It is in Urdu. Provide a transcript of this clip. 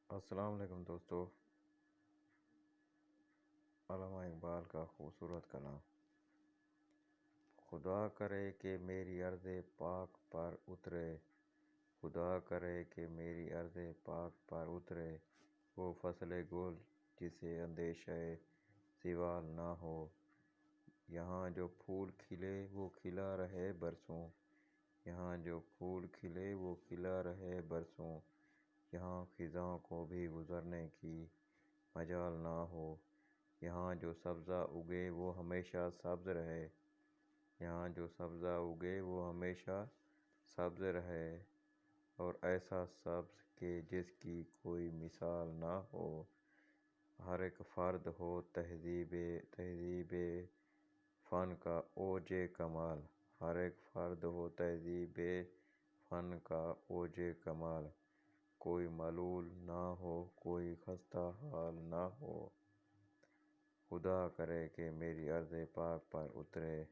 السلام علیکم دوستو۔ علامہ اقبال کا خوبصورت کلام۔ خدا کرے کہ میری عرض پاک پر اترے، خدا کرے کہ میری عرض پاک پر اترے، وہ فصل گل جسے اندیشہ زوال نہ ہو، یہاں جو پھول کھلے وہ کھلا رہے برسوں، یہاں جو پھول کھلے وہ کھلا رہے برسوں، یہاں خزاں کو بھی گزرنے کی مجال نہ ہو، یہاں جو سبزہ اگے وہ ہمیشہ سبز رہے، یہاں جو سبزہ اگے وہ ہمیشہ سبز رہے، اور ایسا سبز کہ جس کی کوئی مثال نہ ہو، ہر ایک فرد ہو تہذیب فن کا اوج کمال، ہر ایک فرد ہو تہذیب فن کا اوج کمال، کوئی ملول نہ ہو کوئی خستہ حال نہ ہو، خدا کرے کہ میری عرض پاک پر اترے۔